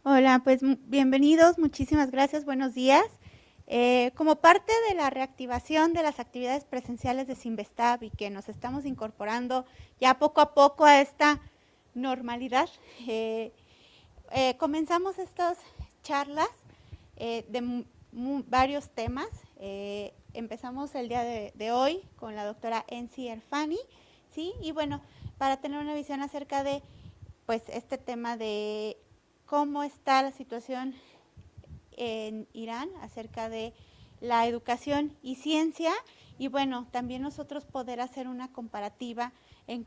Hola, pues bienvenidos, muchísimas gracias, buenos días. Como parte de la reactivación de las actividades presenciales de Sinvestab y que nos estamos incorporando ya poco a poco a esta normalidad, comenzamos estas charlas de varios temas. Empezamos el día de hoy con la doctora Ensi Erfani, ¿sí? Y bueno, para tener una visión acerca de pues este tema de cómo está la situación en Irán acerca de la educación y ciencia, y bueno, también nosotros poder hacer una comparativa en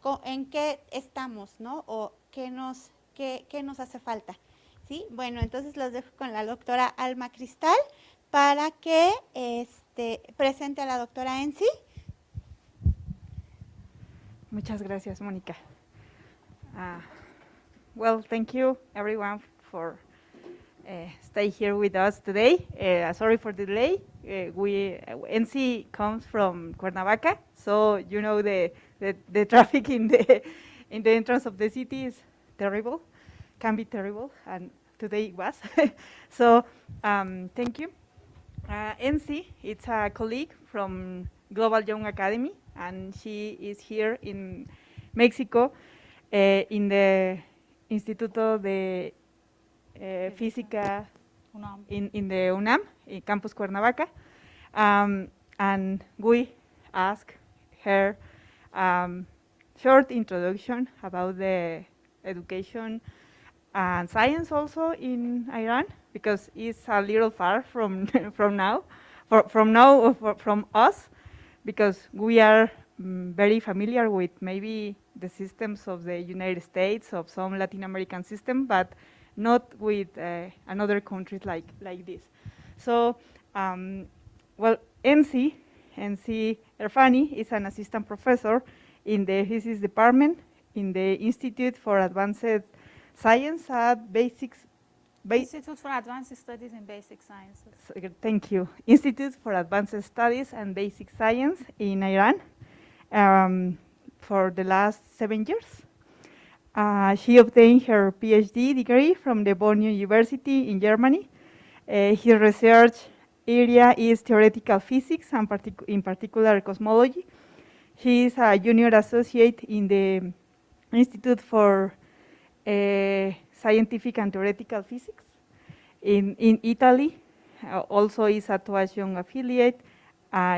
qué estamos, ¿no? O qué nos hace falta, ¿sí? Bueno, entonces los dejo con la doctora Alma Cristal para que presente a la doctora Ensi. Muchas gracias, Mónica. Well, thank you everyone for stay here with us today. Sorry for the delay. NC comes from Cuernavaca, so you know the traffic in the entrance of the city is terrible, can be terrible, and today it was. So thank you. NC, it's a colleague from Global Young Academy, and she is here in Mexico in the Instituto de Física in the UNAM, in Campus Cuernavaca. And we ask her short introduction about the education and science also in Iran, because it's a little far from from us, because we are very familiar with maybe the systems of the United States, of some Latin American system, but not with another countries like this. So, well, NC Erfani is an assistant professor in the physics department in the Institute for Advanced Science at Institute for Advanced Studies in Basic Sciences. Thank you. Institute for Advanced Studies and Basic Science in Iran for the last 7 years. She obtained her PhD degree from the Bonn University in Germany. Her research area is theoretical physics and in particular cosmology. She is a junior associate in the Institute for Scientific and Theoretical Physics in Italy. Also is a Situación affiliate.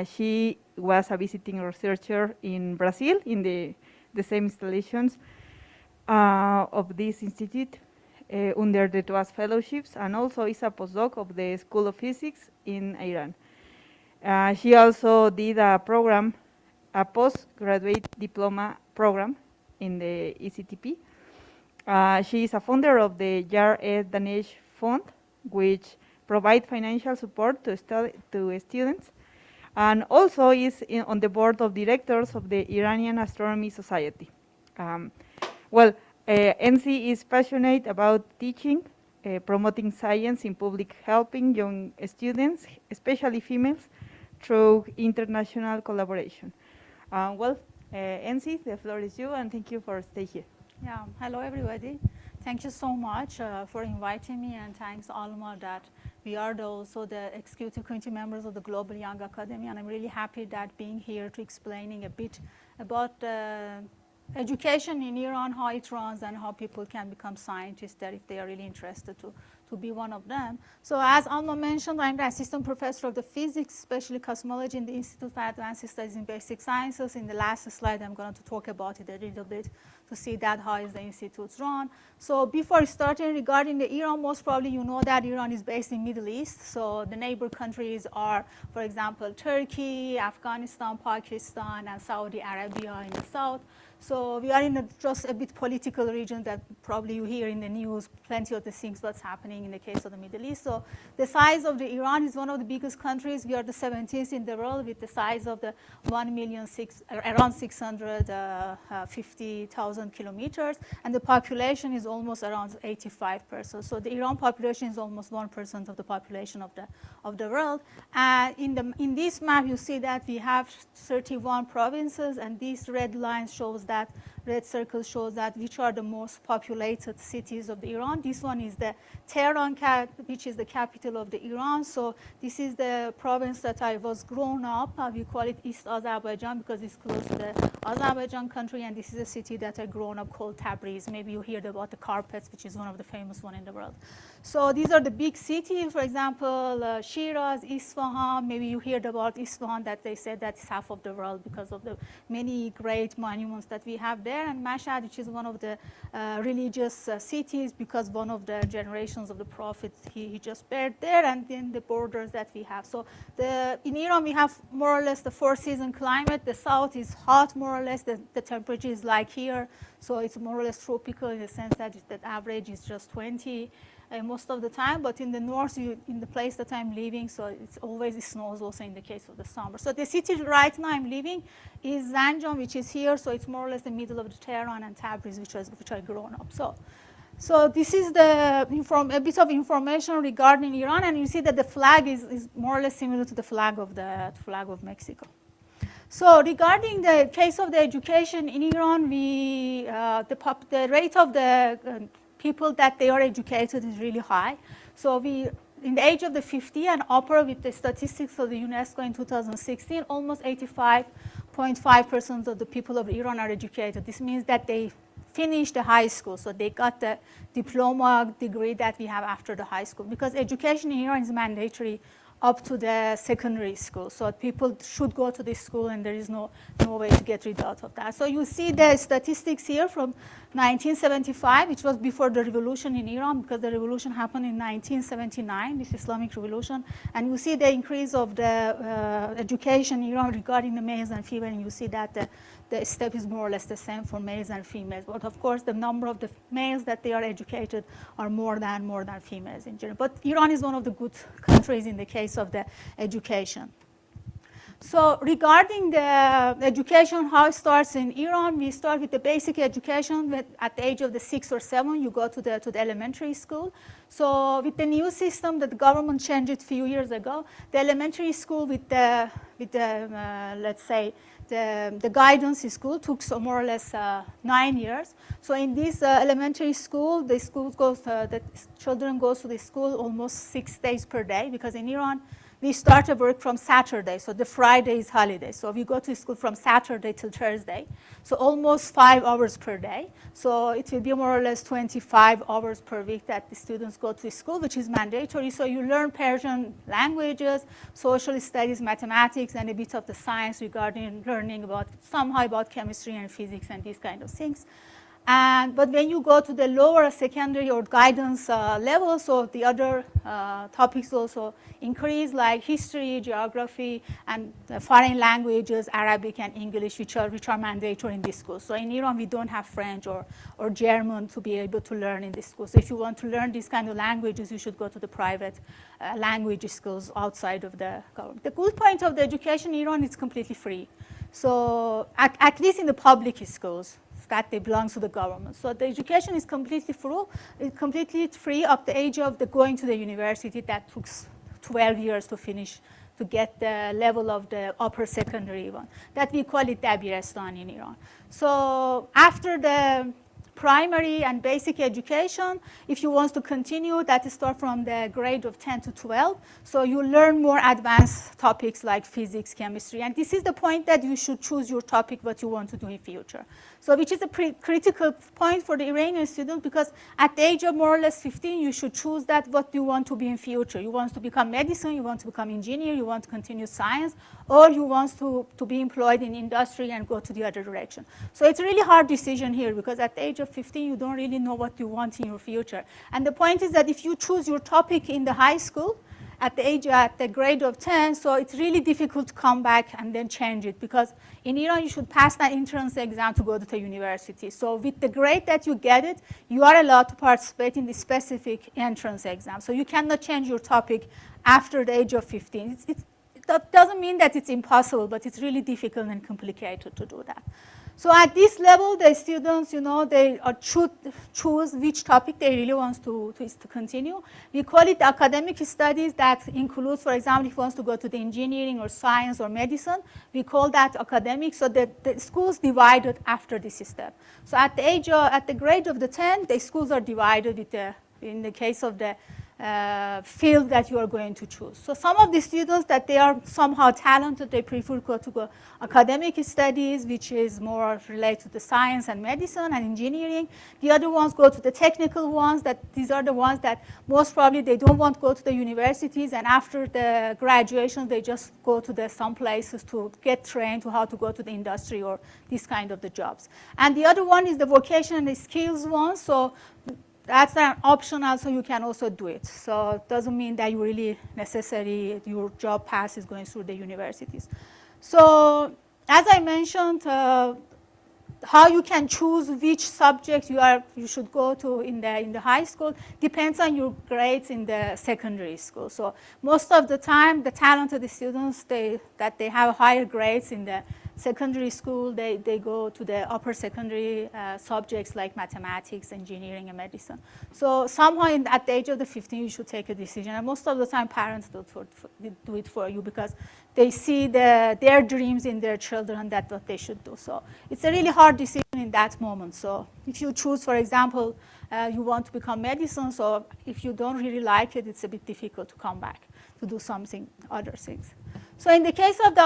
She was a visiting researcher in Brazil in the same installations of this institute under the TOAS fellowships, and also is a postdoc of the School of Physics in Iran. She also did a program, a postgraduate diploma program in the ECTP. She is a founder of the Yar Ed Danesh Fund, which provide financial support to students, and also is on the board of directors of the Iranian Astronomy Society. Well, NC is passionate about teaching, promoting science in public, helping young students, especially females, through international collaboration. Well, NC, the floor is you, and thank you for staying here. Yeah, hello everybody. Thank you so much for inviting me, and thanks Alma that we are also the executive committee members of the Global Young Academy, and I'm really happy that being here to explaining a bit about education in Iran, how it runs, and how people can become scientists there if they are really interested to be one of them. So as Alma mentioned, I'm the assistant professor of the physics, especially cosmology in the Institute for Advanced Studies in Basic Sciences. In the last slide, I'm going to talk about it a little bit to see that how is the institutes run. So before starting regarding the Iran, most probably you know that Iran is based in Middle East. So the neighbor countries are, for example, Turkey, Afghanistan, Pakistan, and Saudi Arabia in the south. So we are in just a bit political region that probably you hear in the news, plenty of the things that's happening in the case of the Middle East. So the size of the Iran is one of the biggest countries. We are the 17th in the world with the size of the around 650,000 kilometers, and the population is almost around 85%. So the Iran population is almost 1% of the population of the world. And in this map, you see that we have 31 provinces, and these red lines shows that red circle shows that which are the most populated cities of the Iran. This one is the Tehran, which is the capital of the Iran. So this is the province that I was grown up. We call it East Azerbaijan because it's close to the Azerbaijan country, and this is a city that I grown up called Tabriz. Maybe you heard about the carpets, which is one of the famous one in the world. So these are the big cities, for example, Shiraz, Isfahan. Maybe you heard about Isfahan, that they said that's half of the world because of the many great monuments that we have there. And Mashhad, which is one of the religious cities, because one of the generations of the Prophet, he just buried there, and then the borders that we have. So in Iran, we have more or less the 4-season climate. The south is hot, more or less. The temperature is like here. So it's more or less tropical in the sense that the average is just 20. Most of the time, but in the north, in the place that I'm living, so it's always it snows also in the case of the summer. So the city right now I'm living is Zanjan, which is here, so it's more or less the middle of the Tehran and Tabriz, which I grown up. So this is a bit of information regarding Iran, and you see that the flag is more or less similar to the flag of Mexico. So regarding the case of the education in Iran, the rate of the people that they are educated is really high. So in the age of the 50 and upper, with the statistics of the UNESCO in 2016, almost 85.5% of the people of Iran are educated. This means that they finished the high school, so they got the diploma degree that we have after the high school, because education in Iran is mandatory up to the secondary school. So people should go to this school, and there is no way to get rid out of that. So you see the statistics here from 1975, which was before the revolution in Iran, because the revolution happened in 1979, this Islamic revolution. And you see the increase of the education in Iran regarding the males and females, and you see that the step is more or less the same for males and females. But of course, the number of the males that they are educated are more than females in general. But Iran is one of the good countries in the case of the education. So regarding the education, how it starts in Iran, we start with the basic education. At the age of the 6 or 7, you go to the elementary school. So with the new system that the government changed a few years ago, the elementary school with the let's say, the guidance school took more or less 9 years. So in this elementary school, the children go to the school almost 6 days per day, because in Iran, we start work from Saturday, so the Friday is holiday. So we go to school from Saturday till Thursday, so almost 5 hours per day. So it will be more or less 25 hours per week that the students go to school, which is mandatory. So you learn Persian languages, social studies, mathematics, and a bit of the science regarding learning about chemistry and physics and these kind of things. But when you go to the lower secondary or guidance level, so the other topics also increase, like history, geography, and foreign languages, Arabic and English, which are mandatory in this school. So in Iran, we don't have French or German to be able to learn in this school. So if you want to learn these kind of languages, you should go to the private language schools outside of the government. The good point of the education in Iran is completely free. So at least in the public schools that they belong to the government. So the education is completely free up the age of going to the university. That took 12 years to finish, to get the level of the upper secondary one. That we call it Dabirestan in Iran. So after the primary and basic education, if you want to continue, that start from the grade of 10 to 12. So you learn more advanced topics like physics, chemistry, and this is the point that you should choose your topic, what you want to do in future. So which is a critical point for the Iranian student, because at the age of more or less 15, you should choose that what you want to be in future. You want to become medicine, you want to become engineer, you want to continue science, or you want to be employed in industry and go to the other direction. So it's a really hard decision here, because at the age of 15, you don't really know what you want in your future. And the point is that if you choose your topic in the high school, at the grade of 10, so it's really difficult to come back and then change it, because in Iran you should pass that entrance exam to go to the university. So with the grade that you get it, you are allowed to participate in the specific entrance exam. So you cannot change your topic after the age of 15. That doesn't mean that it's impossible, but it's really difficult and complicated to do that. So at this level, the students, they choose which topic they really want to continue. We call it academic studies. That includes, for example, if you want to go to the engineering or science or medicine, we call that academic. So the schools divided after this step. So at the grade of the 10, the schools are divided in the case of the field that you are going to choose. So some of the students that they are somehow talented, they prefer to go academic studies, which is more related to the science and medicine and engineering. The other ones go to the technical ones. These are the ones that most probably they don't want to go to the universities, and after the graduation they just go to some places to get trained to how to go to the industry or this kind of the jobs. And the other one is the vocation and the skills one. So that's an option also, you can also do it. So it doesn't mean that you really necessarily, your job path is going through the universities. So as I mentioned, how you can choose which subject you should go to in the high school depends on your grades in the secondary school. So most of the time, the talented students, that they have higher grades in the secondary school, they go to the upper secondary subjects like mathematics, engineering, and medicine. So somehow at the age of the 15, you should take a decision. And most of the time, parents do it for you because they see their dreams in their children, that's what they should do. So it's a really hard decision in that moment. So if you choose, for example, you want to become medicine, so if you don't really like it, it's a bit difficult to come back to do other things. So in the case of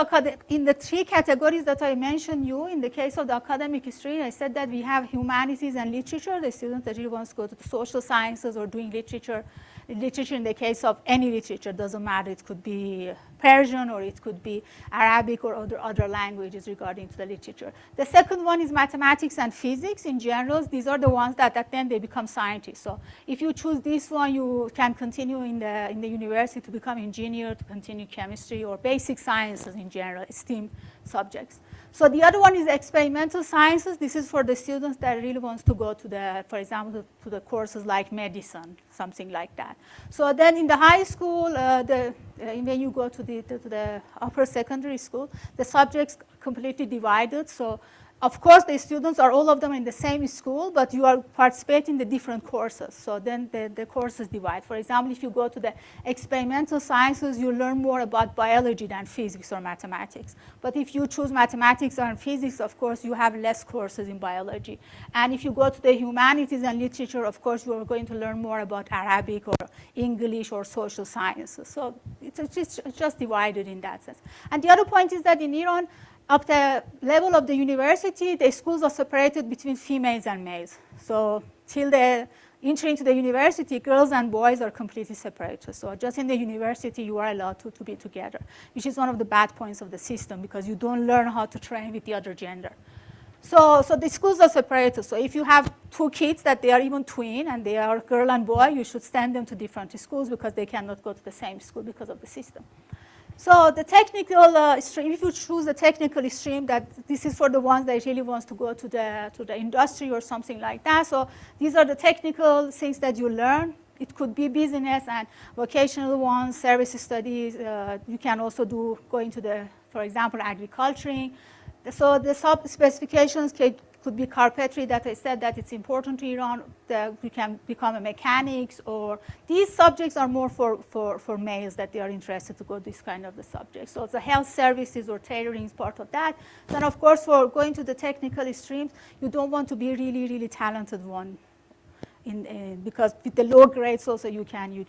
in the three categories that I mentioned in the case of the academic stream, I said that we have humanities and literature. The student that really wants to go to the social sciences or doing literature. Literature in the case of any literature, doesn't matter. It could be Persian or it could be Arabic or other languages regarding to the literature. The second one is mathematics and physics in general. These are the ones that at the end they become scientists. So if you choose this one, you can continue in the university to become engineer, to continue chemistry or basic sciences in general, STEAM subjects. So the other one is experimental sciences. This is for the students that really wants to go to for example, to the courses like medicine, something like that. So then in the high school, when you go to the upper secondary school, the subjects completely divided. So of course, the students are all of them in the same school, but you are participating in the different courses. So then the courses divide. For example, if you go to the experimental sciences, you learn more about biology than physics or mathematics. But if you choose mathematics or physics, of course, you have less courses in biology. And if you go to the humanities and literature, of course, you are going to learn more about Arabic or English or social sciences. So it's just divided in that sense. And the other point is that in Iran, up the level of the university, the schools are separated between females and males. So till the entry into the university, girls and boys are completely separated. So just in the university, you are allowed to be together, which is one of the bad points of the system because you don't learn how to train with the other gender. So the schools are separated. So if you have two kids that they are even twin and they are girl and boy, you should send them to different schools because they cannot go to the same school because of the system. So the technical stream, if you choose the technical stream, that this is for the ones that really wants to go to the industry or something like that. So these are the technical things that you learn. It could be business and vocational ones, service studies. You can also go into for example, agriculture. So the sub-specifications could be carpentry, that I said that it's important to Iran, that you can become a mechanic, or these subjects are more for males that they are interested to go this kind of the subject. So the health services or tailoring is part of that. Then of course for going to the technical streams, you don't want to be really, really talented one. Because with the low grades also you can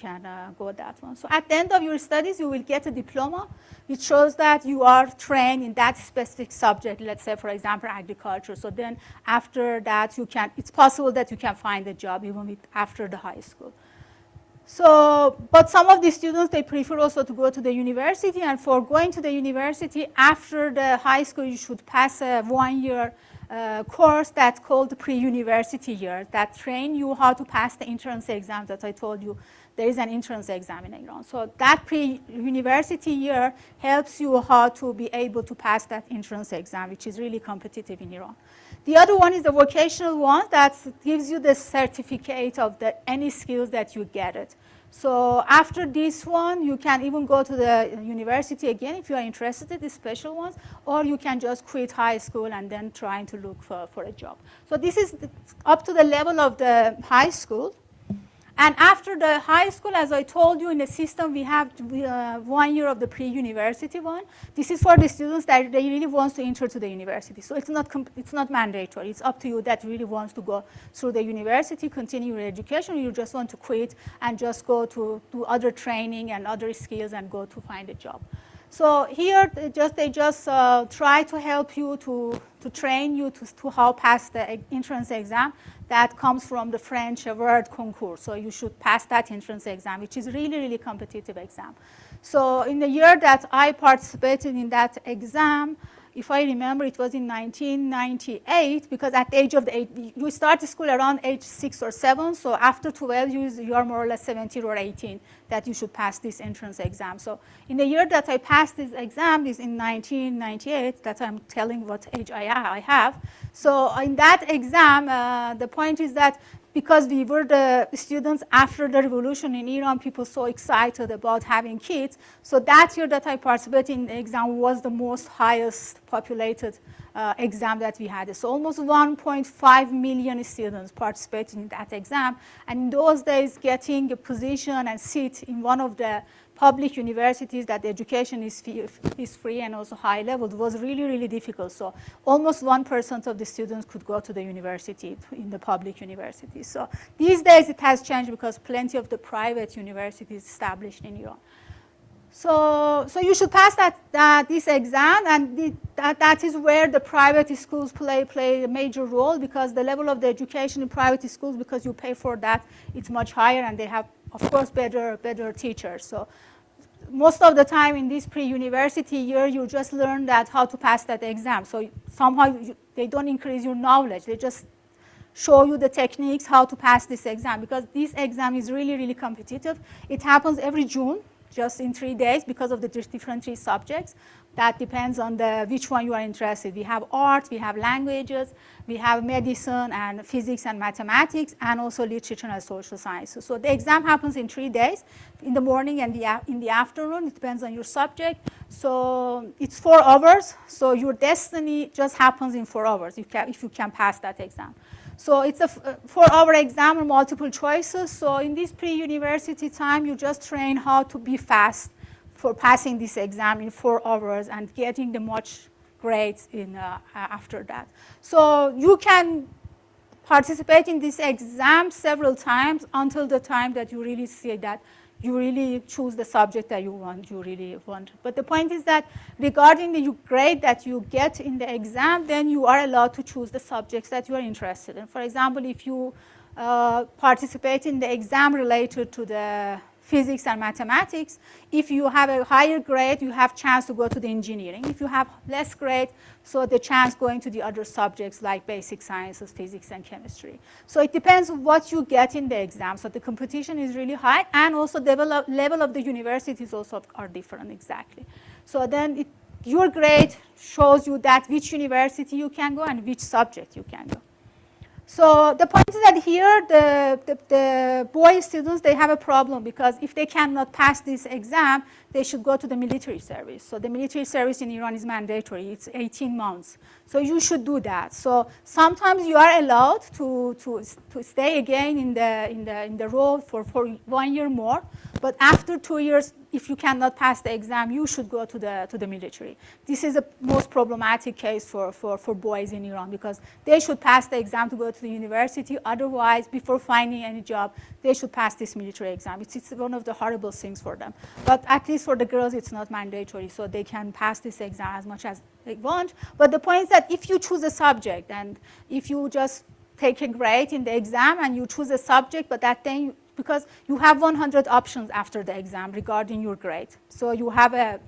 go that one. So at the end of your studies, you will get a diploma which shows that you are trained in that specific subject, let's say, for example, agriculture. So then after that, it's possible that you can find a job even after the high school. So, but some of the students, they prefer also to go to the university, and for going to the university after the high school, you should pass a 1-year course that's called pre-university year that train you how to pass the entrance exam that I told you. There is an entrance exam in Iran. So that pre-university year helps you how to be able to pass that entrance exam, which is really competitive in Iran. The other one is the vocational one that gives you the certificate of any skills that you get it. So after this one, you can even go to the university again if you are interested in the special ones, or you can just quit high school and then trying to look for a job. So this is up to the level of the high school. And after the high school, as I told you, in the system, we have 1 year of the pre-university one. This is for the students that they really want to enter to the university. So it's not mandatory. It's up to you that really wants to go through the university, continue your education, or you just want to quit and just go to do other training and other skills and go to find a job. So here, they just try to help you to train you to how pass the entrance exam. That comes from the French word concours. So you should pass that entrance exam, which is really, really competitive exam. So in the year that I participated in that exam, if I remember, it was in 1998, because at the age of you start school around age 6 or 7, so after 12 years, you are more or less 17 or 18 that you should pass this entrance exam. So in the year that I passed this exam is in 1998, that I'm telling what age I have. So in that exam, the point is that because we were the students after the revolution in Iran, people so excited about having kids. So that year that I participated in the exam was the most highest populated exam that we had. So almost 1.5 million students participated in that exam. And in those days, getting a position and seat in one of the public universities that the education is free and also high level was really, really difficult. So almost 1% of the students could go to the university, in the public universities. So these days it has changed because plenty of the private universities established in Iran. So you should pass this exam, and that is where the private schools play a major role, because the level of the education in private schools, because you pay for that, it's much higher, and they have, of course, better teachers. So most of the time in this pre-university year, you just learn that how to pass that exam. So somehow they don't increase your knowledge. They just show you the techniques how to pass this exam, because this exam is really, really competitive. It happens every June, just in 3 days, because of the different 3 subjects. That depends on which one you are interested. We have art, we have languages, we have medicine and physics and mathematics, and also literature and social sciences. So the exam happens in 3 days, in the morning and in the afternoon. It depends on your subject. So it's 4 hours. So your destiny just happens in 4 hours if you can pass that exam. So it's a 4-hour exam or multiple choices. So in this pre-university time, you just train how to be fast for passing this exam in 4 hours and getting the much grades after that. So you can participate in this exam several times until the time that you really see that you really choose the subject that you really want. But the point is that regarding the grade that you get in the exam, then you are allowed to choose the subjects that you are interested in. For example, if you participate in the exam related to the physics and mathematics, if you have a higher grade, you have chance to go to the engineering. If you have less grade, so the chance going to the other subjects like basic sciences, physics, and chemistry. So it depends on what you get in the exam. So the competition is really high, and also the level of the universities also are different exactly. So then your grade shows you that which university you can go and which subject you can go. So the point is that here, the boy students, they have a problem, because if they cannot pass this exam, they should go to the military service. So the military service in Iran is mandatory. It's 18 months. So you should do that. So sometimes you are allowed to stay again in the role for 1 year more. But after 2 years, if you cannot pass the exam, you should go to the military. This is the most problematic case for boys in Iran, because they should pass the exam to go to the university. Otherwise, before finding any job, they should pass this military exam. It's one of the horrible things for them. But at least for the girls, it's not mandatory, so they can pass this exam as much as they want. But the point is that if you choose a subject, and if you just take a grade in the exam and you choose a subject, but that then, because you have 100 options after the exam regarding your grade. So you have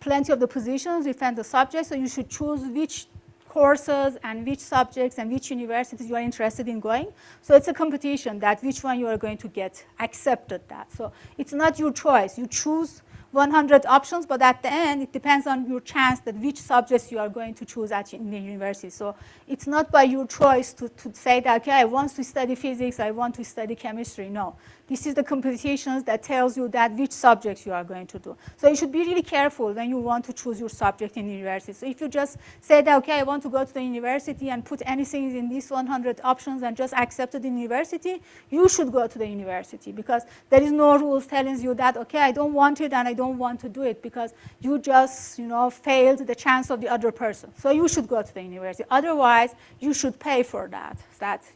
plenty of the positions, depend the subject, so you should choose which courses and which subjects and which universities you are interested in going. So it's a competition that which one you are going to get accepted that. So it's not your choice. You choose 100 options, but at the end, it depends on your chance that which subjects you are going to choose in the university. So it's not by your choice to say that, okay, I want to study physics, I want to study chemistry. No. This is the competitions that tells you that which subjects you are going to do. So you should be really careful when you want to choose your subject in the university. So if you just say that, okay, I want to go to the university and put anything in these 100 options and just accept it in university, you should go to the university, because there is no rules telling you that, okay, I don't want it and I don't want to do it, because you just, failed the chance of the other person. So you should go to the university. Otherwise, you should pay for that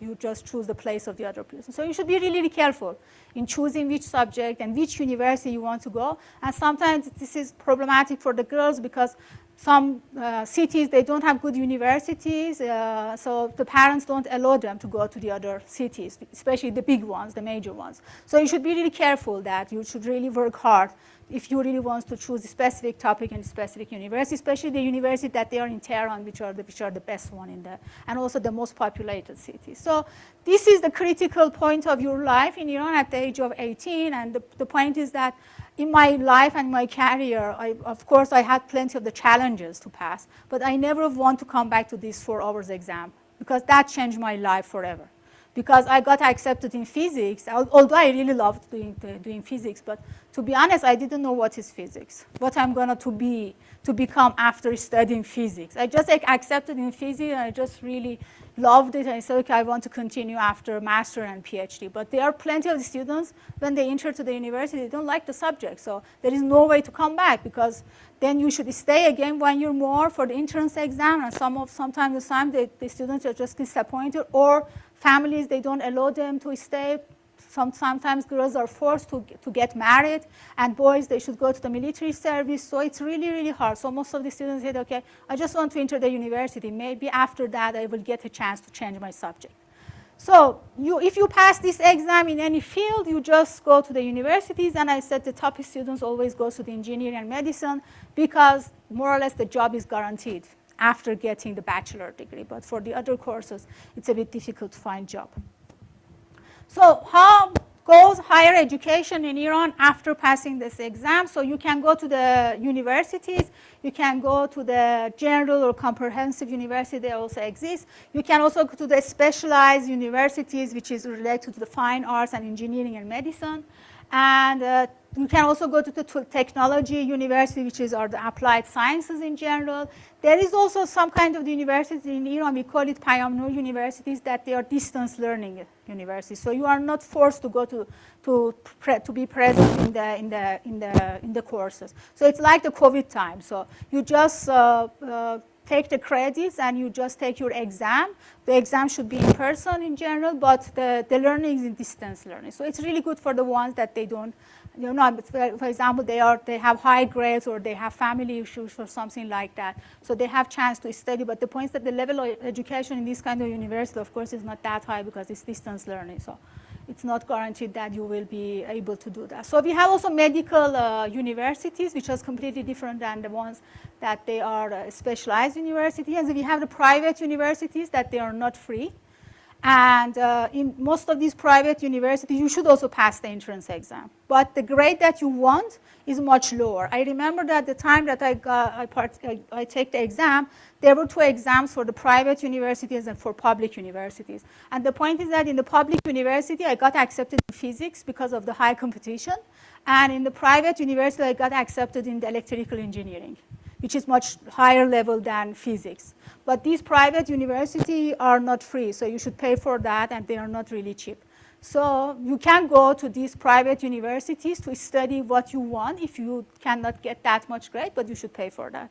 you just choose the place of the other person. So you should be really, really careful in choosing which subject and which university you want to go. And sometimes this is problematic for the girls, because some cities, they don't have good universities, so the parents don't allow them to go to the other cities, especially the big ones, the major ones. So you should be really careful that you should really work hard if you really want to choose a specific topic and a specific university, especially the university that they are in Tehran, which are the best one in the, and also the most populated cities. So this is the critical point of your life in Iran at the age of 18, and the point is that in my life and my career, of course, I had plenty of the challenges to pass, but I never want to come back to this 4 hours exam, because that changed my life forever. Because I got accepted in physics, although I really loved doing physics, but to be honest, I didn't know what is physics, what I'm going to become after studying physics. I just accepted in physics, and I just really loved it, and I said, okay, I want to continue after master and PhD. But there are plenty of students, when they enter to the university, they don't like the subject, so there is no way to come back, because then you should stay again 1 year more for the entrance exam, and sometimes the students are just disappointed, or families, they don't allow them to stay. Sometimes girls are forced to get married, and boys, they should go to the military service. So it's really, really hard. So most of the students said, okay, I just want to enter the university. Maybe after that, I will get a chance to change my subject. So if you pass this exam in any field, you just go to the universities. And I said the top students always go to the engineering and medicine, because more or less the job is guaranteed after getting the bachelor degree. But for the other courses, it's a bit difficult to find job. So how goes higher education in Iran after passing this exam? So you can go to the universities. You can go to the general or comprehensive university. They also exist. You can also go to the specialized universities, which is related to the fine arts and engineering and medicine. And you can also go to the technology university, which is the applied sciences in general. There is also some kind of the university in Iran, we call it Payam Nur universities, that they are distance learning universities. So you are not forced to go to be present in the courses. So it's like the COVID time. So you just take the credits and you just take your exam. The exam should be in person in general, but the learning is in distance learning. So it's really good for the ones that they don't, for example, they have high grades, or they have family issues or something like that. So they have chance to study, but the point is that the level of education in this kind of university, of course, is not that high, because it's distance learning. So it's not guaranteed that you will be able to do that. So we have also medical universities, which is completely different than the ones that they are specialized universities. And we have the private universities that they are not free. And in most of these private universities, you should also pass the entrance exam. But the grade that you want is much lower. I remember that the time that I take the exam, there were 2 exams for the private universities and for public universities. And the point is that in the public university, I got accepted in physics because of the high competition. And in the private university, I got accepted in the electrical engineering, which is much higher level than physics. But these private universities are not free, so you should pay for that, and they are not really cheap. So you can go to these private universities to study what you want if you cannot get that much grade, but you should pay for that.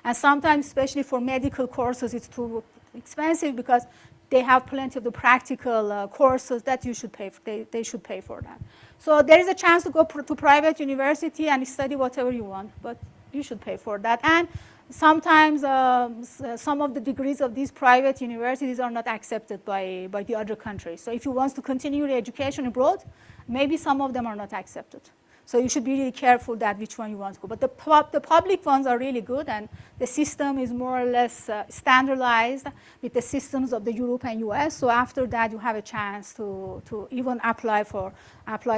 And sometimes, especially for medical courses, it's too expensive, because they have plenty of the practical courses that you should pay for. They should pay for that. So there is a chance to go to private university and study whatever you want, but you should pay for that. And sometimes some of the degrees of these private universities are not accepted by the other countries. So if you want to continue your education abroad, maybe some of them are not accepted. So you should be really careful that which one you want to go. But the public ones are really good, and the system is more or less standardized with the systems of the Europe and US. So after that, you have a chance to even apply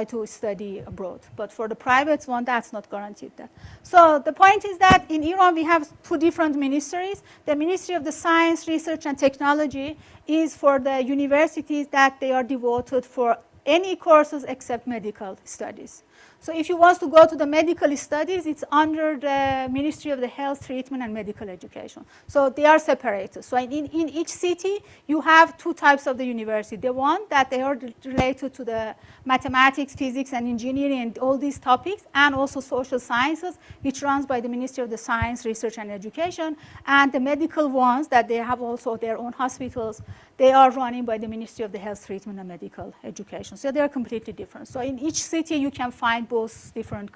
to study abroad. But for the private one, that's not guaranteed that. So the point is that in Iran, we have two different ministries. The Ministry of the Science, Research, and Technology is for the universities that they are devoted for any courses except medical studies. So if you want to go to the medical studies, it's under the Ministry of the Health, Treatment, and Medical Education. So they are separated. So in each city, you have two types of the university. The one that they are related to the mathematics, physics, and engineering, and all these topics, and also social sciences, which runs by the Ministry of the Science, Research, and Education. And the medical ones that they have also their own hospitals, they are running by the Ministry of the Health, Treatment, and Medical Education. So they are completely different. So in each city, you can find both different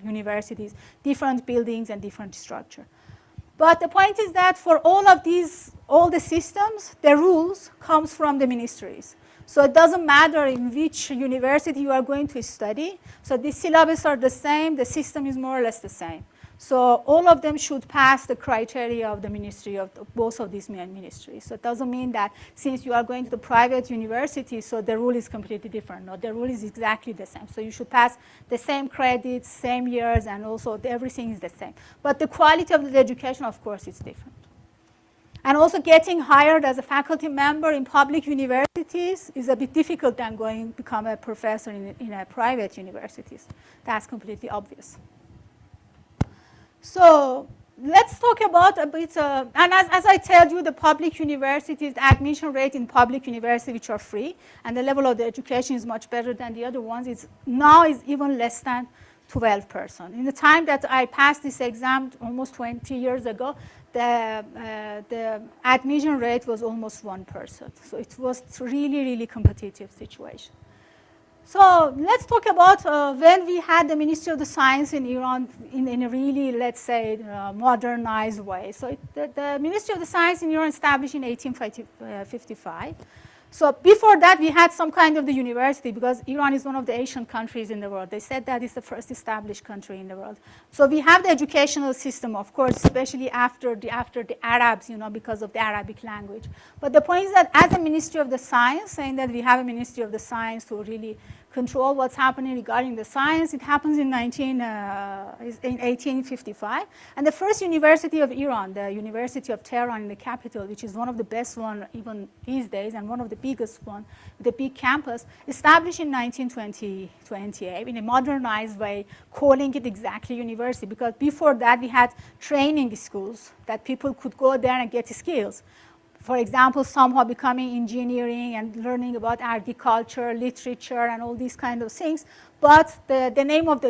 universities, different buildings, and different structure. But the point is that for all of these, all the systems, the rules comes from the ministries. So it doesn't matter in which university you are going to study. So the syllabus are the same. The system is more or less the same. So all of them should pass the criteria of the ministry of both of these main ministries. So it doesn't mean that since you are going to the private university, so the rule is completely different. No, the rule is exactly the same. So you should pass the same credits, same years, and also everything is the same. But the quality of the education, of course, is different. And also getting hired as a faculty member in public universities is a bit difficult than become a professor in a private universities. That's completely obvious. So let's talk about a bit, and as I told you, the public universities, the admission rate in public universities, which are free, and the level of the education is much better than the other ones, now is even less than 12%. In the time that I passed this exam almost 20 years ago, the admission rate was almost 1%. So it was really, really competitive situation. So let's talk about when we had the Ministry of the Science in Iran in a really, let's say, modernized way. So the Ministry of the Science in Iran established in 1855. So before that, we had some kind of the university because Iran is one of the Asian countries in the world. They said that it's the first established country in the world. So we have the educational system, of course, especially after the Arabs, because of the Arabic language.18 the point is that as a Ministry of the Science, saying that we have a Ministry of the Science to really control what's happening regarding the science, it happens in 1855. And the first university of Iran, the University of Tehran in the capital, which is one of the best one even these days and one of the biggest one, the big campus, established in 1928 in a modernized way, calling it exactly university. Because before that, we had training schools that people could go there and get skills. For example, somehow becoming engineering and learning about agriculture, literature, and all these kind of things. But with the name of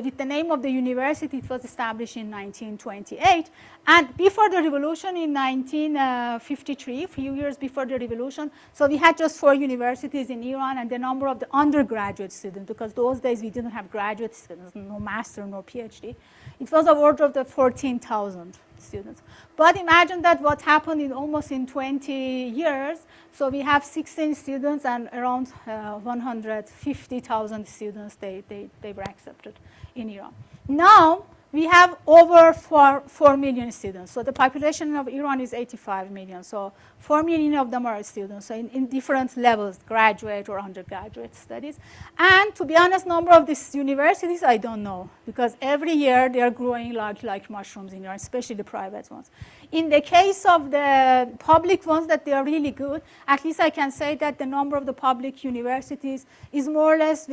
the university, it was established in 1928. And before the revolution in 1953, a few years before the revolution, so we had just 4 universities in Iran, and the number of the undergraduate students, because those days we didn't have graduate students, no master, no PhD, it was of order of the 14,000 students. But imagine that what happened in almost in 20 years. So we have 16 students and around 150,000 students, they were accepted in Iran. Now we have over 4 million students. So the population of Iran is 85 million. So 4 million of them are students, so in different levels, graduate or undergraduate studies. And to be honest, number of these universities, I don't know, because every year they are growing like mushrooms in Iran, especially the private ones. In the case of the public ones, that they are really good, at least I can say that the number of the public universities is more or less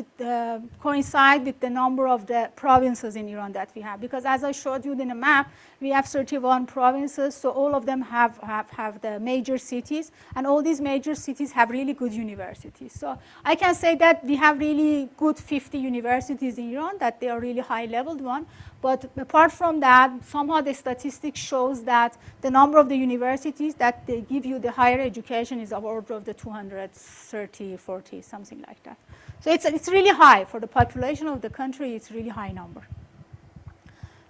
coincide with the number of the provinces in Iran that we have. Because as I showed you in the map, we have 31 provinces, so all of them have the major cities, and all these major cities have really good universities. So I can say that we have really good 50 universities in Iran, that they are really high-leveled one. But apart from that, somehow the statistics shows that the number of the universities that they give you the higher education is of order of the 230, 40, something like that. So it's really high. For the population of the country, it's really high number.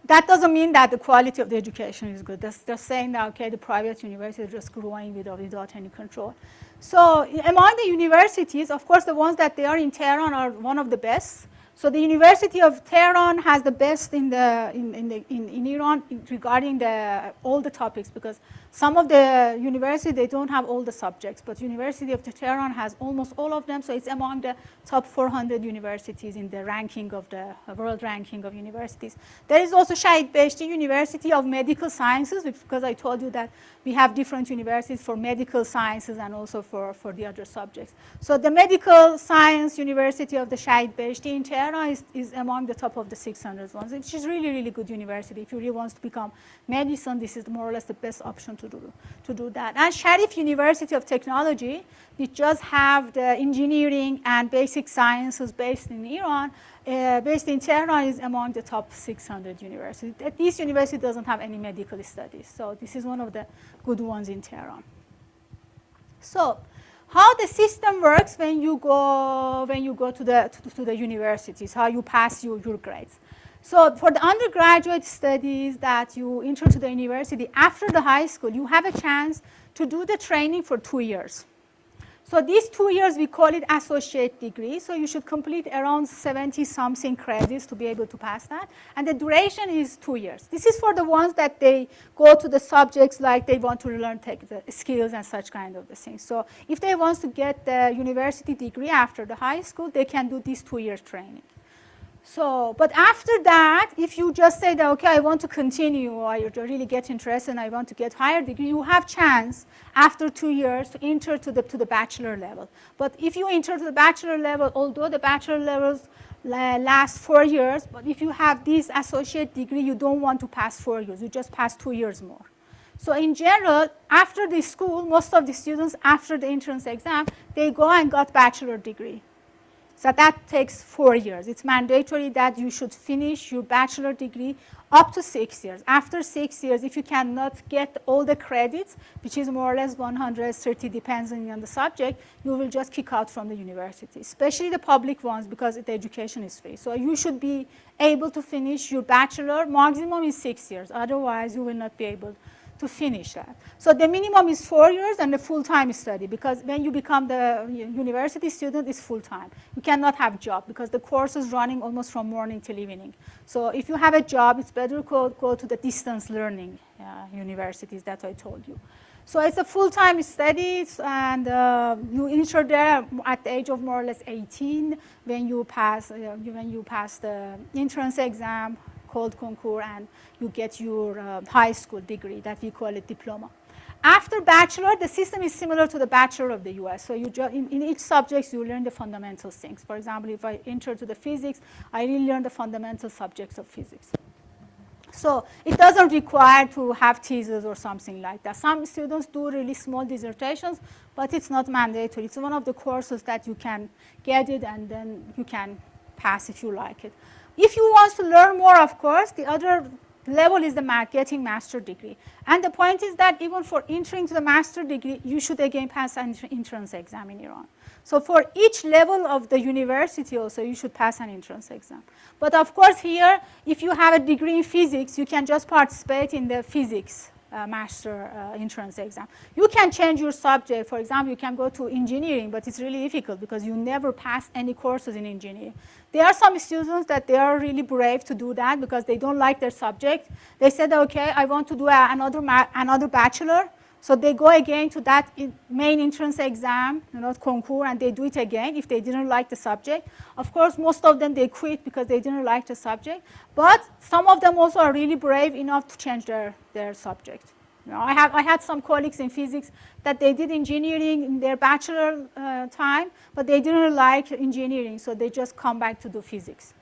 That doesn't mean that the quality of the education is good. They're saying that, okay, the private university is just growing without any control. So among the universities, of course, the ones that they are in Tehran are one of the best. So the University of Tehran has the best in Iran regarding all the topics, because some of the universities, they don't have all the subjects, but University of Tehran has almost all of them, so it's among the top 400 universities in the ranking of the world ranking of universities. There is also Shahid Beheshti University of Medical Sciences, because I told you that we have different universities for medical sciences and also for the other subjects. So the Medical Science University of the Shahid Beheshti in Tehran is among the top of the 600 ones, which is really, really good university. If you really want to become medicine, this is more or less the best option to do that. And Sharif University of Technology, which just have the engineering and basic sciences based in Iran, based in Tehran, is among the top 600 universities. This university doesn't have any medical studies, so this is one of the good ones in Tehran. So, how the system works when you go to the universities, how you pass your grades. So for the undergraduate studies that you enter to the university after the high school, you have a chance to do the training for 2 years. So these 2 years, we call it associate degree. So you should complete around 70-something credits to be able to pass that. And the duration is 2 years. This is for the ones that they go to the subjects like they want to learn the skills and such kind of the things. So if they want to get the university degree after the high school, they can do this 2 years training. So, but after that, if you just say that, okay, I want to continue, or I really get interested and I want to get higher degree, you have chance after 2 years to enter to the bachelor level. But if you enter to the bachelor level, although the bachelor levels last 4 years, but if you have this associate degree, you don't want to pass 4 years, you just pass 2 years more. So in general, after the school, most of the students, after the entrance exam, they go and got bachelor degree. So that takes 4 years. It's mandatory that you should finish your bachelor degree up to 6 years. After 6 years, if you cannot get all the credits, which is more or less 130, depending on the subject, you will just kick out from the university, especially the public ones, because the education is free. So you should be able to finish your bachelor. Maximum is 6 years. Otherwise, you will not be able to finish that. So the minimum is 4 years and the full-time study, because when you become the university student, it's full-time. You cannot have job because the course is running almost from morning till evening. So if you have a job, it's better to go to the distance learning universities that I told you. So it's a full-time studies, and you enter there at the age of more or less 18 when you pass the entrance exam, called concours, and you get your high school degree that we call it diploma. After bachelor, the system is similar to the bachelor of the US. So you in each subject, you learn the fundamental things. For example, if I enter to the physics, I really learn the fundamental subjects of physics. So it doesn't require to have thesis or something like that. Some students do really small dissertations, but it's not mandatory. It's one of the courses that you can get it and then you can pass if you like it. If you want to learn more, of course, the other level is the getting master degree. And the point is that even for entering to the master degree, you should again pass an entrance exam in Iran. So for each level of the university also, you should pass an entrance exam. But of course here, if you have a degree in physics, you can just participate in the physics master entrance exam. You can change your subject. For example, you can go to engineering, but it's really difficult because you never pass any courses in engineering. There are some students that they are really brave to do that because they don't like their subject. They said, okay, I want to do another bachelor. So they go again to that main entrance exam, concours, and they do it again if they didn't like the subject. Of course, most of them, they quit because they didn't like the subject. But some of them also are really brave enough to change their subject. I had some colleagues in physics that they did engineering in their bachelor time, but they didn't like engineering, so they just come back to do physics.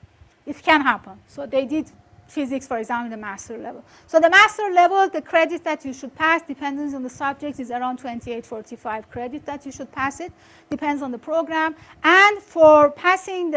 It can happen. So they did physics, for example, the master level. So the master level, the credits that you should pass, depending on the subject, is around 28-45 credits that you should pass it. Depends on the program. And for getting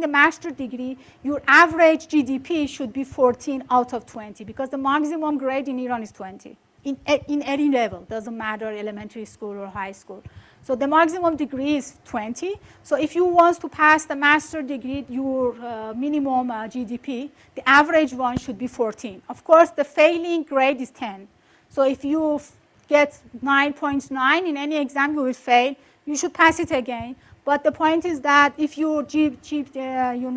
the master degree, your average GDP should be 14 out of 20, because the maximum grade in Iran is 20. In any level, doesn't matter elementary school or high school. So the maximum degree is 20. So if you want to pass the master degree, your minimum GDP, the average one should be 14. Of course, the failing grade is 10. So if you get 9.9 in any exam, you will fail. You should pass it again. But the point is that if you achieve your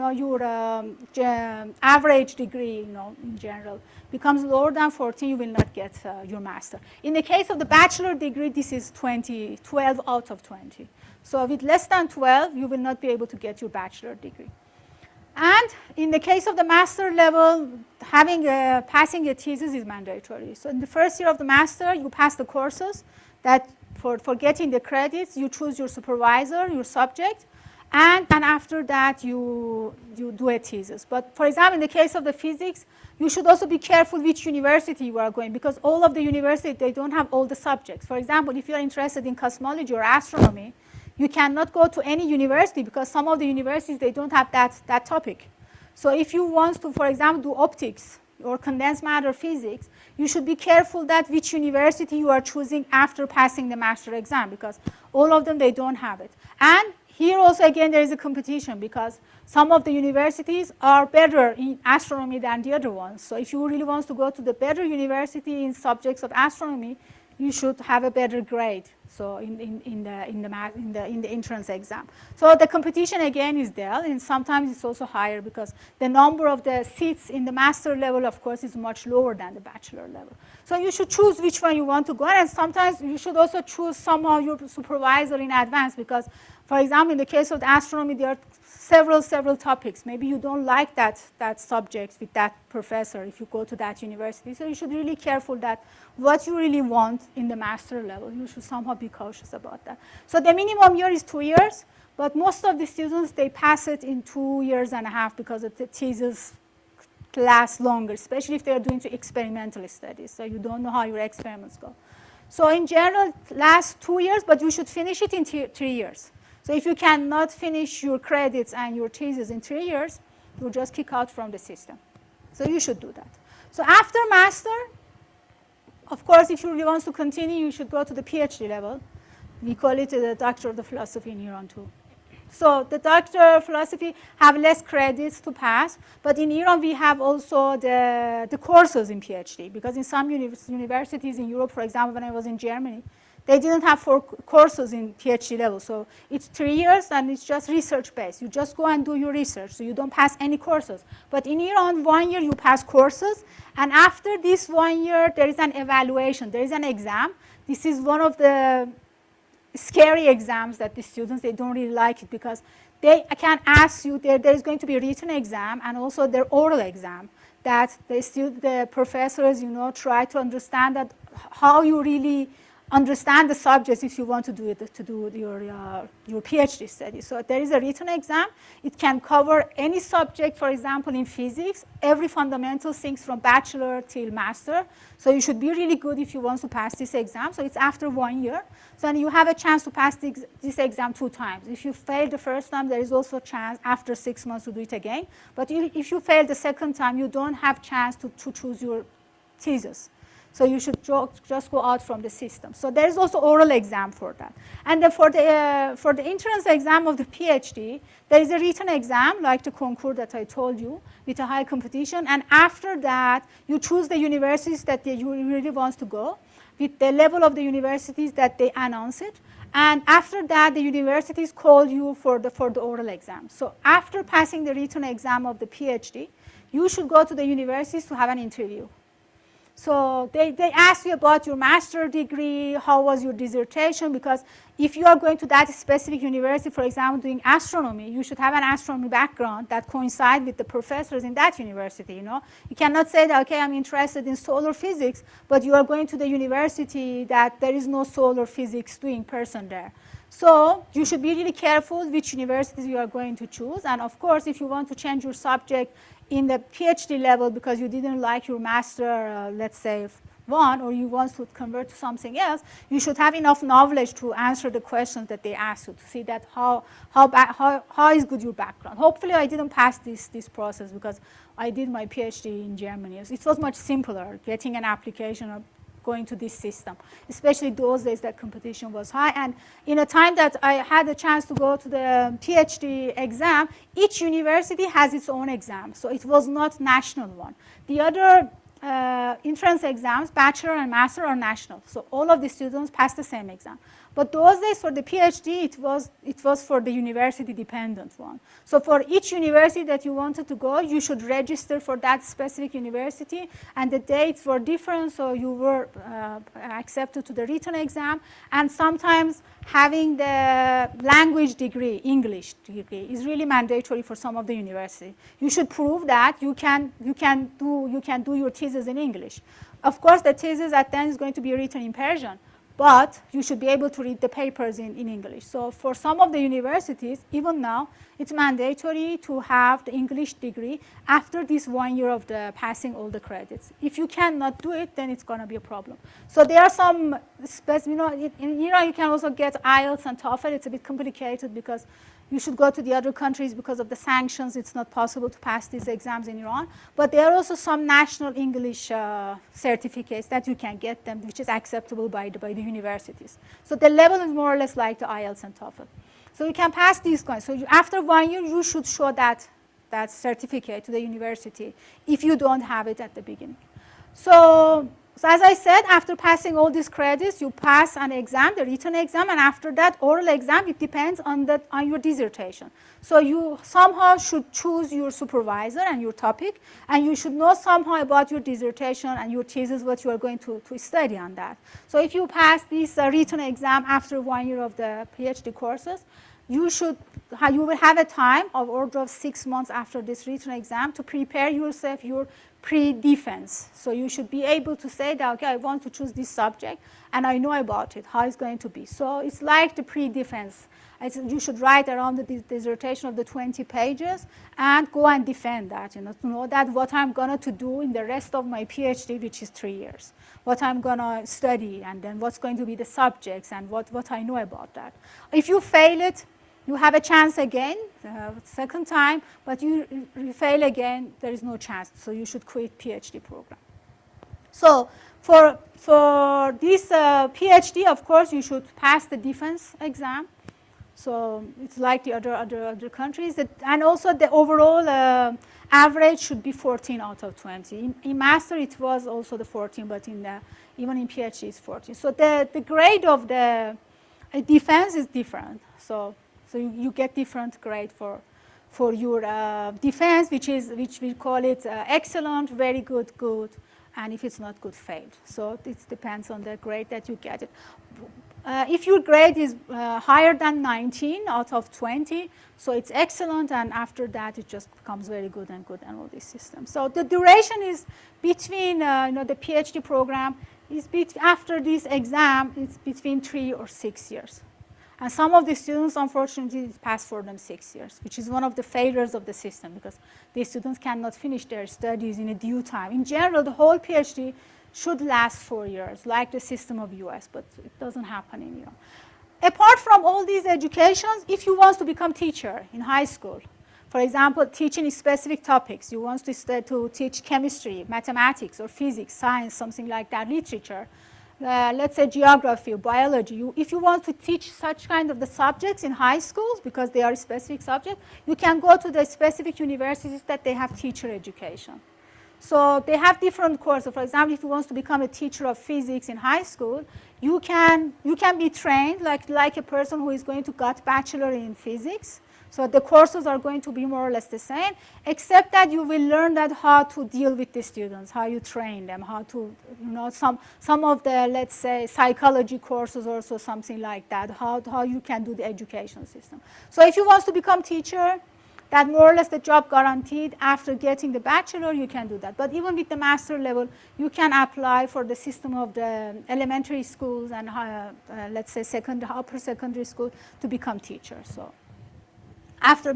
average degree, in general, becomes lower than 14, you will not get your master. In the case of the bachelor degree, this is 12 out of 20. So with less than 12, you will not be able to get your bachelor degree. And in the case of the master level, passing a thesis is mandatory. So in the first year of the master, you pass the courses that for getting the credits, you choose your supervisor, your subject, and after that, you do a thesis. But for example, in the case of the physics, you should also be careful which university you are going, because all of the universities, they don't have all the subjects. For example, if you're interested in cosmology or astronomy, you cannot go to any university because some of the universities, they don't have that topic. So if you want to, for example, do optics or condensed matter physics, you should be careful that which university you are choosing after passing the master exam, because all of them, they don't have it. And here also, again, there is a competition because some of the universities are better in astronomy than the other ones. So if you really want to go to the better university in subjects of astronomy, you should have a better grade. So in the entrance exam. So the competition again is there, and sometimes it's also higher because the number of the seats in the master level, of course, is much lower than the bachelor level. So you should choose which one you want to go, and sometimes you should also choose somehow your supervisor in advance because, for example, in the case of the astronomy, there are several topics. Maybe you don't like that subject with that professor if you go to that university. So you should be really careful that what you really want in the master level, you should somehow be cautious about that. So the minimum year is 2 years, but most of the students, they pass it in 2.5 years because the thesis lasts longer, especially if they're doing experimental studies. So you don't know how your experiments go. So in general, it lasts 2 years, but you should finish it in 3 years. So if you cannot finish your credits and your thesis in 3 years, you'll just kick out from the system. So you should do that. So after master, of course, if you really want to continue, you should go to the PhD level. We call it the Doctor of the Philosophy in Iran too. So the Doctor of Philosophy have less credits to pass, but in Iran we have also the courses in PhD, because in some universities in Europe, for example, when I was in Germany, they didn't have 4 courses in PhD level. So it's 3 years and it's just research-based. You just go and do your research, so you don't pass any courses. But in Iran, 1 year you pass courses, and after this 1 year, there is an evaluation. There is an exam. This is one of the scary exams that the students, they don't really like it because they can ask you, there is going to be a written exam and also their oral exam that the professors, try to understand that how you really understand the subjects if you want to do your PhD study. So there is a written exam. It can cover any subject, for example, in physics, every fundamental things from bachelor till master. So you should be really good if you want to pass this exam. So it's after 1 year. So then you have a chance to pass this exam 2 times. If you fail the first time, there is also a chance after 6 months to do it again. But if you fail the second time, you don't have chance to choose your thesis. So you should just go out from the system. So there is also oral exam for that. And then for the entrance exam of the PhD, there is a written exam, like the concours that I told you, with a high competition. And after that, you choose the universities that you really want to go, with the level of the universities that they announce it. And after that, the universities call you for the oral exam. So after passing the written exam of the PhD, you should go to the universities to have an interview. So they ask you about your master's degree, how was your dissertation, because if you are going to that specific university, for example, doing astronomy, you should have an astronomy background that coincides with the professors in that university, You cannot say that, okay, I'm interested in solar physics, but you are going to the university that there is no solar physics doing person there. So you should be really careful which universities you are going to choose. And of course, if you want to change your subject in the PhD level because you didn't like your master, let's say, 1, or you want to convert to something else, you should have enough knowledge to answer the questions that they ask you to see that how is good your background. Hopefully, I didn't pass this process because I did my PhD in Germany. It was much simpler getting an application or going to this system, especially those days that competition was high. And in a time that I had a chance to go to the PhD exam, each university has its own exam, so it was not national one. The other entrance exams, bachelor and master, are national, so all of the students pass the same exam. But those days for the PhD, it was for the university-dependent one. So for each university that you wanted to go, you should register for that specific university, and the dates were different, so you were accepted to the written exam. And sometimes having the language degree, English degree, is really mandatory for some of the universities. You should prove that you can do your thesis in English. Of course, the thesis at the end is going to be written in Persian, but you should be able to read the papers in English. So for some of the universities, even now, it's mandatory to have the English degree after this 1 year of the passing all the credits. If you cannot do it, then it's going to be a problem. So there are some, in Iran you can also get IELTS and TOEFL. It's a bit complicated because you should go to the other countries because of the sanctions. It's not possible to pass these exams in Iran. But there are also some national English certificates that you can get them, which is acceptable by the universities. So the level is more or less like the IELTS and TOEFL. So you can pass these coins. So after 1 year, you should show that certificate to the university if you don't have it at the beginning. So as I said, after passing all these credits, you pass an exam, the written exam, and after that oral exam, it depends on your dissertation. So you somehow should choose your supervisor and your topic, and you should know somehow about your dissertation and your thesis, what you are going to study on that. So if you pass this written exam after 1 year of the PhD courses, you will have a time of order of 6 months after this written exam to prepare yourself your pre-defense. So you should be able to say that, okay, I want to choose this subject, and I know about it, how it's going to be. So it's like the pre-defense. You should write around the dissertation of the 20 pages and go and defend that, to know that what I'm going to do in the rest of my PhD, which is 3 years, what I'm going to study, and then what's going to be the subjects and what I know about that. If you fail it, you have a chance again, second time, but you fail again, there is no chance. So you should quit PhD program. So for this PhD, of course, you should pass the defense exam. So it's like the other countries. And also the overall average should be 14 out of 20. In master, it was also the 14, but even in PhD, it's 14. So the grade of the defense is different. So you get different grade for your defense, which we call it excellent, very good, good, and if it's not good, failed. So it depends on the grade that you get it. If your grade is higher than 19 out of 20, so it's excellent, and after that it just becomes very good and all these systems. So the duration is between the PhD program is after this exam, it's between 3 or 6 years. And some of the students, unfortunately, it passed for them 6 years, which is one of the failures of the system because these students cannot finish their studies in a due time. In general, the whole PhD should last 4 years, like the system of US, but it doesn't happen in Iran. Apart from all these educations, if you want to become teacher in high school, for example, teaching specific topics, you want to teach chemistry, mathematics, or physics, science, something like that, literature, let's say geography or biology. If you want to teach such kind of the subjects in high schools, because they are specific subjects, you can go to the specific universities that they have teacher education. So they have different courses. For example, if you want to become a teacher of physics in high school, you can be trained like a person who is going to get bachelor in physics. So the courses are going to be more or less the same, except that you will learn that how to deal with the students, how you train them, how to, some of the, let's say, psychology courses also something like that, how you can do the education system. So if you want to become teacher, that more or less the job guaranteed after getting the bachelor, you can do that. But even with the master level, you can apply for the system of the elementary schools and let's say upper secondary school to become teacher. So after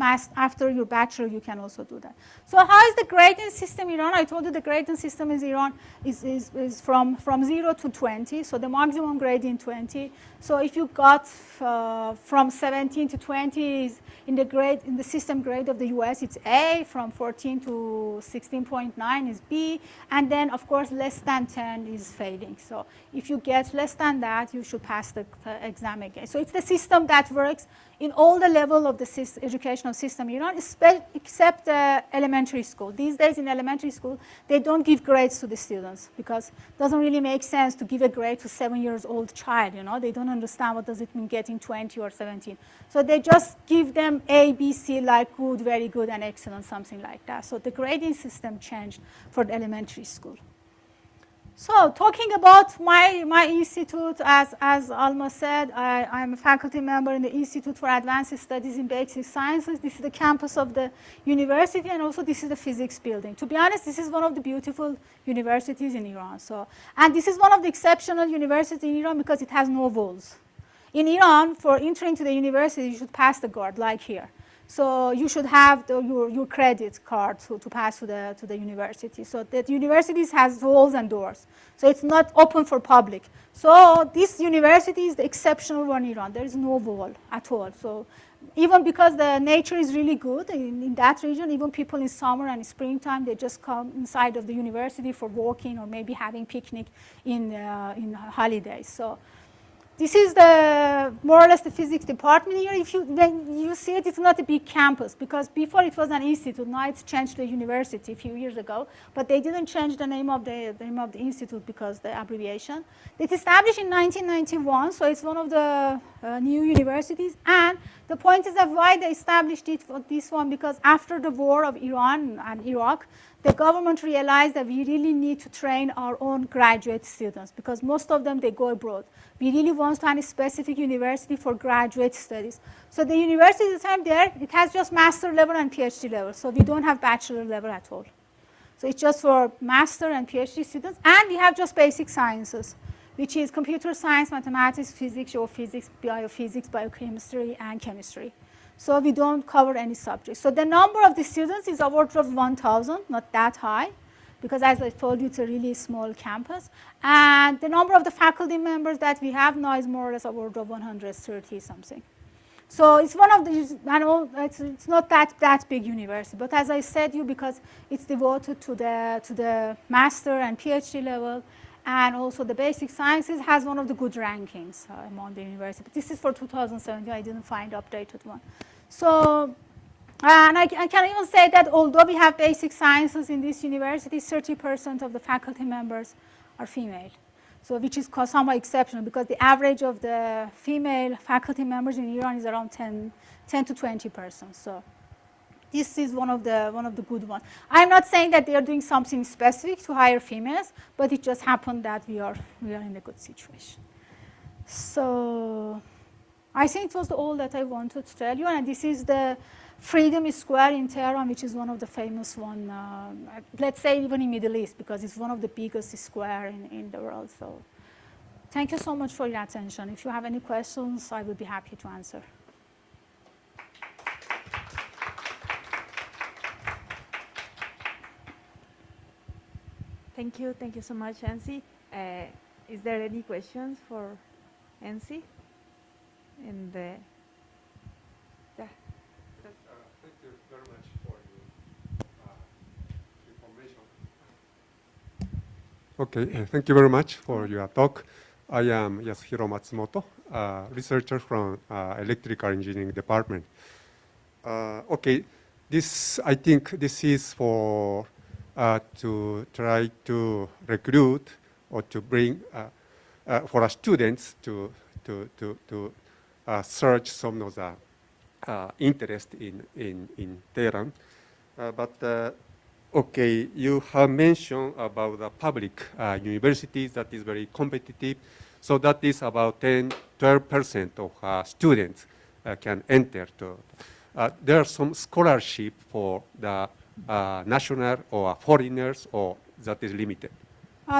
your bachelor, you can also do that. So how is the grading system in Iran? I told you the grading system in Iran is from 0 to 20, so the maximum grading 20. So if you got from 17 to 20 is in the system grade of the US, it's A. From 14 to 16.9 is B, and then of course less than 10 is failing. So if you get less than that, you should pass the exam again. So it's the system that works in all the level of the educational system in Iran, except elementary school. These days in elementary school, they don't give grades to the students because it doesn't really make sense to give a grade to a 7-year-old child. They don't understand what does it mean getting 20 or 17. So they just give them A, B, C, like good, very good, and excellent, something like that. So the grading system changed for the elementary school. So talking about my institute, as Alma said, I'm a faculty member in the Institute for Advanced Studies in Basic Sciences. This is the campus of the university, and also this is the physics building. To be honest, this is one of the beautiful universities in Iran. And this is one of the exceptional universities in Iran because it has no walls. In Iran, for entering to the university, you should pass the guard, like here. So you should have your credit card to pass to the university. So the universities has walls and doors. So it's not open for public. So this university is the exceptional one in Iran. There is no wall at all. So even because the nature is really good in that region, even people in summer and springtime, they just come inside of the university for walking or maybe having picnic in holidays. So this is more or less the physics department here. When you see it, it's not a big campus because before it was an institute. Now it's changed to a university a few years ago, but they didn't change the name of the institute because the abbreviation. It's established in 1991, so it's one of the new universities. And the point is that why they established it for this one, because after the war of Iran and Iraq, the government realized that we really need to train our own graduate students because most of them, they go abroad. We really want to have a specific university for graduate studies. So the university at the time there, it has just master level and PhD level. So we don't have bachelor level at all. So it's just for master and PhD students. And we have just basic sciences, which is computer science, mathematics, physics, geophysics, biophysics, biochemistry, and chemistry. So we don't cover any subjects. So the number of the students is of order of 1,000, not that high, because as I told you, it's a really small campus. And the number of the faculty members that we have now is more or less of order of 130 something. So it's one of the, it's not that big university. But as I said because it's devoted to the master and PhD level, and also the basic sciences has one of the good rankings among the universities. But this is for 2017. I didn't find updated one. So, and I can even say that although we have basic sciences in this university, 30% of the faculty members are female. So which is somewhat exceptional because the average of the female faculty members in Iran is around 10 to 20%. So this is one of the good ones. I'm not saying that they are doing something specific to hire females, but it just happened that we are in a good situation. So I think it was all that I wanted to tell you. And this is the Freedom Square in Tehran, which is one of the famous one, let's say even in Middle East, because it's one of the biggest square in the world. So thank you so much for your attention. If you have any questions, I will be happy to answer. Thank you so much, Nancy. Is there any questions for Nancy? And Thank you very much for your information. Okay, thank you very much for your talk. I am Yasuhiro Matsumoto, researcher from Electrical Engineering Department. Okay, I think this is for to try to recruit or to bring for our students to search some of the interest in Tehran. Okay, you have mentioned about the public universities that is very competitive. So that is about 12% of students can enter. There are some scholarship for the national or foreigners, or that is limited?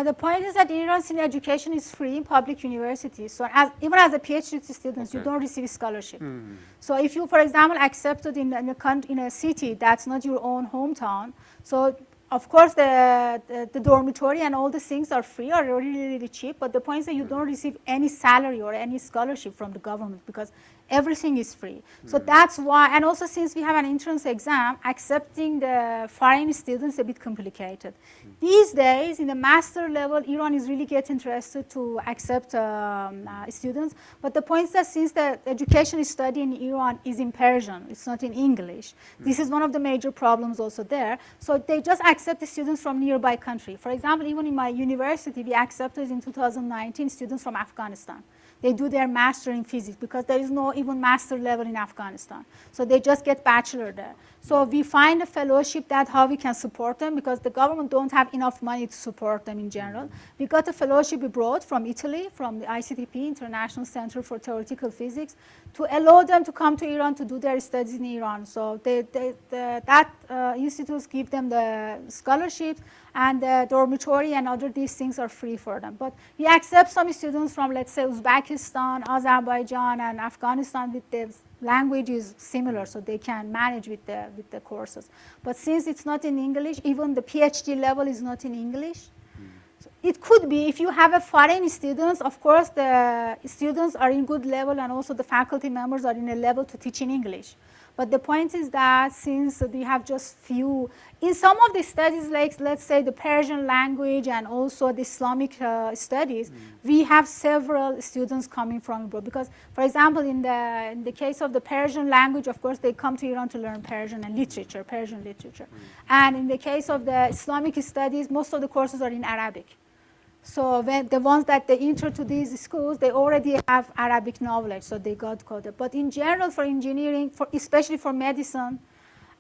The point is that in Iran, education is free in public universities. So even as a PhD student, you don't receive scholarship. So if you, for example, accepted in a city that's not your own hometown, so of course the dormitory and all the things are free or really, really cheap. But the point is that you don't receive any salary or any scholarship from the government because Everything is free. So that's why, and also since we have an entrance exam, accepting the foreign students is a bit complicated. These days, in the master level, Iran is really getting interested to accept students. But the point is that since the education is studied in Iran is in Persian, it's not in English. This is one of the major problems also there. So they just accept the students from nearby country. For example, even in my university, we accepted in 2019 students from Afghanistan. They do their master in physics because there is no even master level in Afghanistan. So they just get bachelor there. So we find a fellowship that how we can support them because the government don't have enough money to support them in general. We got a fellowship abroad from Italy, from the ICTP, International Center for Theoretical Physics, to allow them to come to Iran to do their studies in Iran. So that institutes give them the scholarships, and the dormitory and other these things are free for them. But we accept some students from, let's say, Uzbekistan, Azerbaijan, and Afghanistan with the language is similar, so they can manage with the courses. But since it's not in English, even the PhD level is not in English. So it could be if you have a foreign students, of course the students are in good level and also the faculty members are in a level to teach in English. But the point is that since we have just few, in some of the studies, like let's say the Persian language and also the Islamic studies, we have several students coming from abroad. Because, for example, in the case of the Persian language, of course, they come to Iran to learn Persian and literature, Persian literature. And in the case of the Islamic studies, most of the courses are in Arabic. So when the ones that they enter to these schools, they already have Arabic knowledge, so they got coded. But in general, for engineering, especially for medicine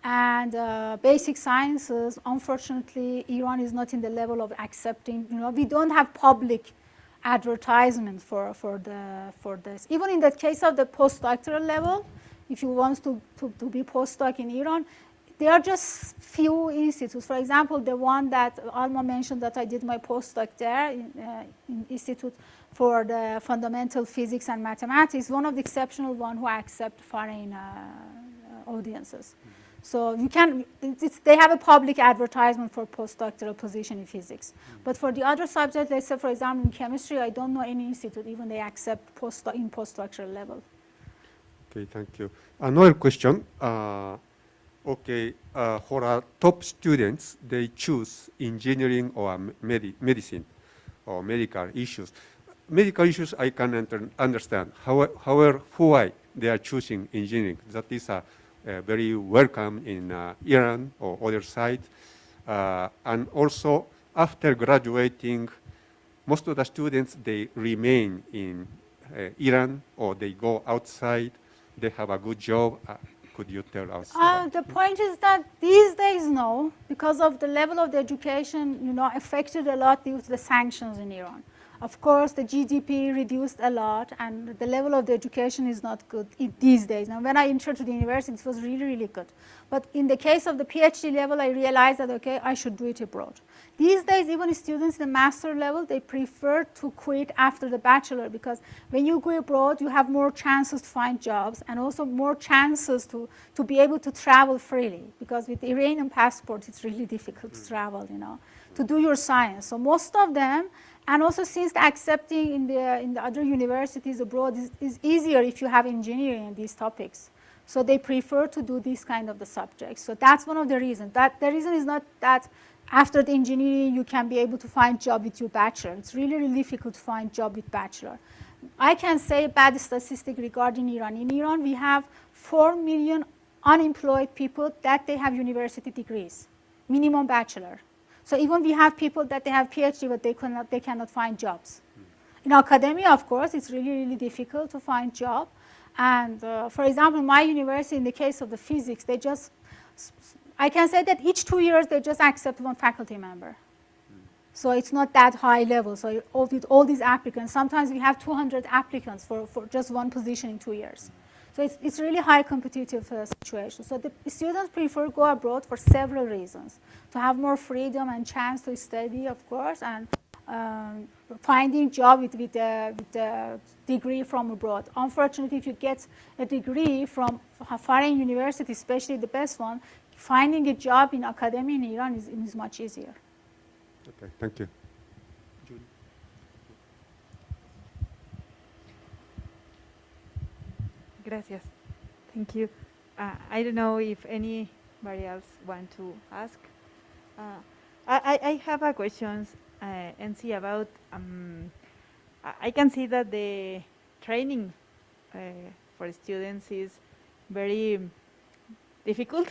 and basic sciences, unfortunately, Iran is not in the level of accepting. We don't have public advertisement for this. Even in the case of the postdoctoral level, if you want to be postdoc in Iran, there are just few institutes. For example, the one that Alma mentioned that I did my postdoc there, in Institute for the Fundamental Physics and Mathematics, one of the exceptional one who accept foreign audiences. So you can, they have a public advertisement for postdoctoral position in physics. But for the other subject, let's say for example in chemistry, I don't know any institute, even they accept in postdoctoral level. Okay, thank you. Another question. Okay, for top students, they choose engineering or medicine or medical issues. Medical issues I can understand. However, why they are choosing engineering? That is very welcome in Iran or other side. And also, after graduating, most of the students, they remain in Iran or they go outside. They have a good job. Could you tell us? The point is that these days, no, because of the level of the education, affected a lot due to the sanctions in Iran. Of course, the GDP reduced a lot, and the level of the education is not good these days. Now, when I entered to the university, it was really, really good. But in the case of the PhD level, I realized that, okay, I should do it abroad. These days, even students in the master level, they prefer to quit after the bachelor, because when you go abroad, you have more chances to find jobs and also more chances to be able to travel freely, because with the Iranian passport, it's really difficult to travel, to do your science. So most of them, and also since the accepting in the other universities abroad is easier if you have engineering in these topics. So they prefer to do these kind of the subjects. So that's one of the reasons. The reason is not that after the engineering you can be able to find job with your bachelor. It's really, really difficult to find job with bachelor. I can say a bad statistic regarding Iran. In Iran, we have 4 million unemployed people that they have university degrees, minimum bachelor. So even we have people that they have PhD, but they cannot find jobs. In academia, of course, it's really, really difficult to find job. And for example, my university, in the case of the physics, I can say that each 2 years, they just accept one faculty member. So it's not that high level. So with all these applicants, sometimes we have 200 applicants for just one position in 2 years. So it's really high competitive situation. So the students prefer go abroad for several reasons. To have more freedom and chance to study, of course, and finding job with a degree from abroad. Unfortunately, if you get a degree from a foreign university, especially the best one, finding a job in academia in Iran is much easier. Okay, thank you. Gracias. Thank you. I don't know if anybody else want to ask. I have a question, NC, about, I can see that the training for students is very difficult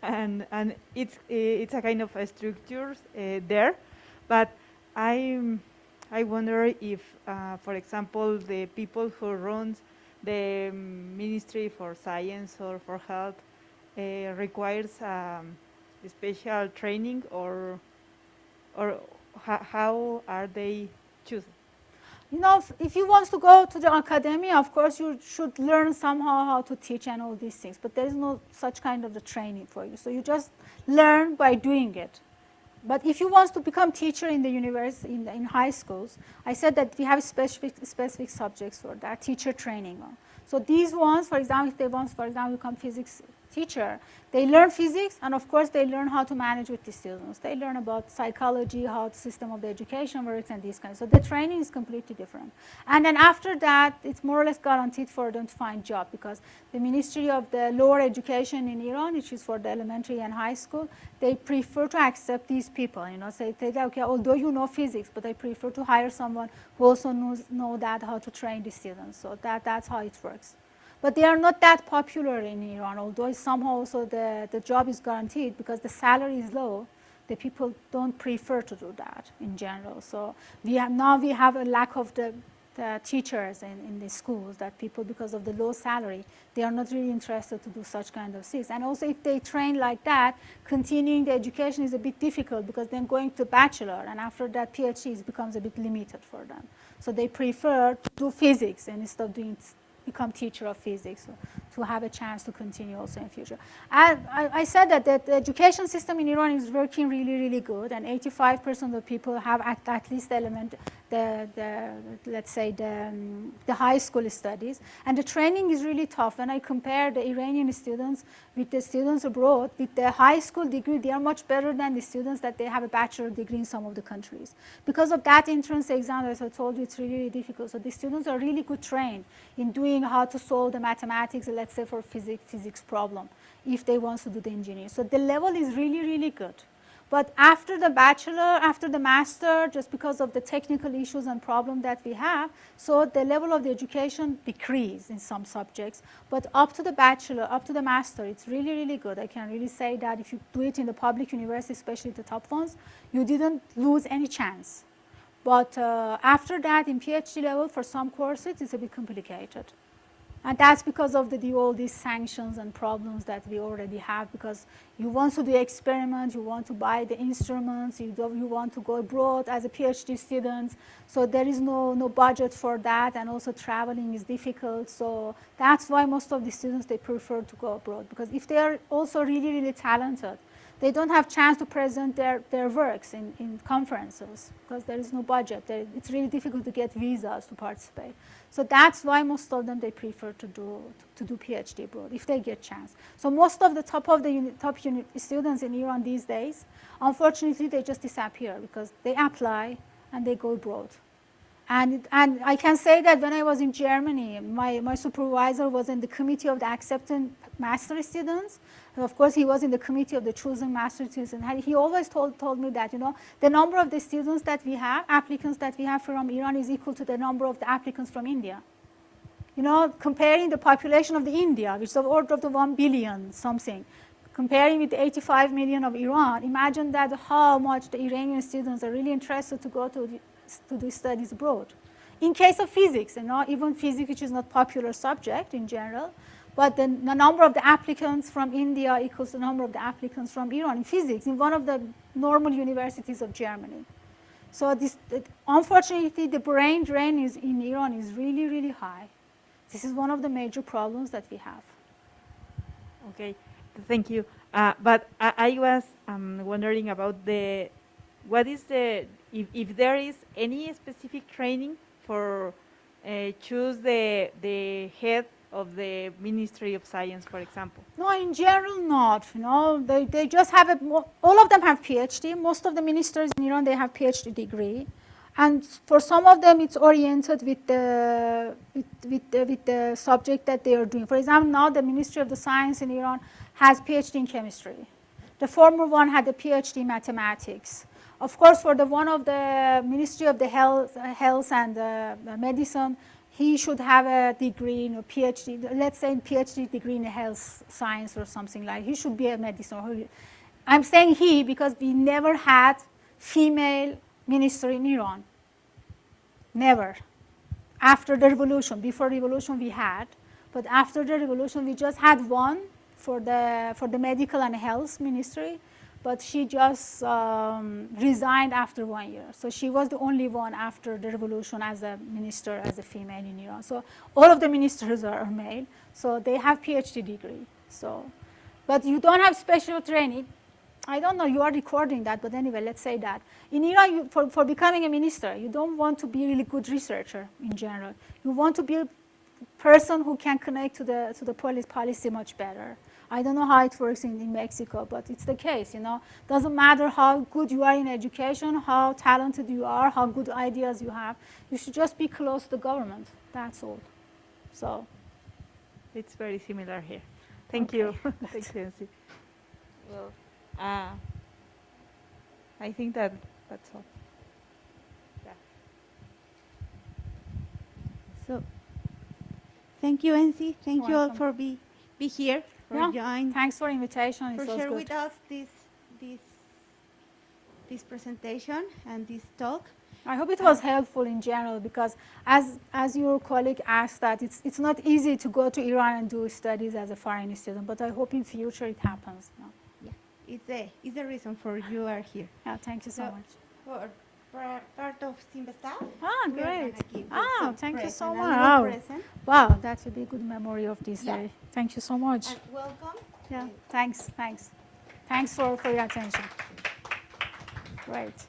and it's a kind of a structure there, but I wonder if, for example, the people who run the Ministry for Science or for Health requires special training, or how are they chosen? You know, if you want to go to the academia, of course you should learn somehow how to teach and all these things, but there is no such kind of the training for you. So you just learn by doing it. But if you want to become teacher in the university, in high schools, I said that we have specific subjects for that, teacher training. So these ones, for example, if they want, for example, become physics teacher, they learn physics, and of course they learn how to manage with the students. They learn about psychology, how the system of the education works, and these kinds. So the training is completely different. And then after that, it's more or less guaranteed for them to find job, because the Ministry of the Lower Education in Iran, which is for the elementary and high school, they prefer to accept these people. You know, say, okay, although you know physics, but I prefer to hire someone who also know that how to train the students. So that's how it works. But they are not that popular in Iran, although somehow also the job is guaranteed, because the salary is low. The people don't prefer to do that in general. So we have a lack of the teachers in the schools, that people, because of the low salary, they are not really interested to do such kind of things. And also if they train like that, continuing the education is a bit difficult, because then going to bachelor, and after that PhD becomes a bit limited for them. So they prefer to do physics and instead of become teacher of physics, to have a chance to continue also in future. And I said that the education system in Iran is working really, really good, and 85% of people have at least let's say the high school studies, and the training is really tough. When I compare the Iranian students with the students abroad, with the high school degree, they are much better than the students that they have a bachelor degree in some of the countries. Because of that entrance exam, as I told you, it's really, really difficult. So the students are really good trained in doing how to solve the mathematics, let's say for physics problem, if they want to do the engineering. So the level is really, really good. But after the bachelor, after the master, just because of the technical issues and problem that we have, so the level of the education decreased in some subjects. But up to the bachelor, up to the master, it's really, really good. I can really say that if you do it in the public university, especially the top ones, you didn't lose any chance. But after that, in PhD level, for some courses, it's a bit complicated. And that's because of all these sanctions and problems that we already have, because you want to do experiments, you want to buy the instruments, you want to go abroad as a PhD student. So there is no budget for that, and also traveling is difficult. So that's why most of the students, they prefer to go abroad, because if they are also really, really talented, they don't have chance to present their works in conferences, because there is no budget. It's really difficult to get visas to participate. So that's why most of them, they prefer to do PhD abroad if they get chance. So most of the top students in Iran these days, unfortunately, they just disappear, because they apply and they go abroad. And I can say that when I was in Germany, my supervisor was in the committee of the accepting master students. And of course, he was in the committee of the choosing master students. And he always told me that, the number of the students that we have, applicants that we have from Iran, is equal to the number of the applicants from India. Comparing the population of the India, which is of order of the 1 billion something, comparing with the 85 million of Iran, imagine that how much the Iranian students are really interested to go to do studies abroad. In case of physics, even physics, which is not popular subject in general, but the number of the applicants from India equals the number of the applicants from Iran in physics in one of the normal universities of Germany. So unfortunately, the brain drain in Iran is really, really high. This is one of the major problems that we have. Okay, thank you. But I was wondering about what is if there is any specific training for choose the head of the Ministry of Science, for example? No, in general, not. They just have all of them have PhD. Most of the ministers in Iran, they have PhD degree. And for some of them, it's oriented with the subject that they are doing. For example, now the Ministry of the Science in Iran has PhD in chemistry. The former one had a PhD in mathematics. Of course, for the one of the Ministry of the Health and Medicine, he should have a degree, PhD, let's say PhD degree in health science or something like. He should be a medicine. I'm saying he because we never had female minister in Iran. Never. After the revolution, before revolution we had, but after the revolution we just had one for the medical and health ministry, but she just resigned after 1 year. So she was the only one after the revolution as a minister, as a female in Iran. So all of the ministers are male, so they have PhD degree. So, but you don't have special training. I don't know, you are recording that, but anyway, let's say that. In Iran, for becoming a minister, you don't want to be a really good researcher in general. You want to be a person who can connect to the policy much better. I don't know how it works in Mexico, but it's the case, Doesn't matter how good you are in education, how talented you are, how good ideas you have. You should just be close to the government. That's all. So. It's very similar here. Thank Okay. you. Thanks, Nancy. Well, I think that's all. Yeah. So, thank you, Ensi. Thank you all Welcome. for be here, for joining, Thanks for invitation. It for was share good. with us this presentation and this talk. I hope it was helpful in general because as your colleague asked that it's not easy to go to Iran and do studies as a foreign student, but I hope in future it happens. Yeah, it's the reason for you are here. Yeah, thank you so much. For part of Simba staff. Ah, we are gonna great. give you Ah, some thank you present, so a much. little Wow. present. Wow, that would be a good memory of this Yeah. day. Thank you so much. And welcome. Yeah, thanks. Thanks for your attention. Great.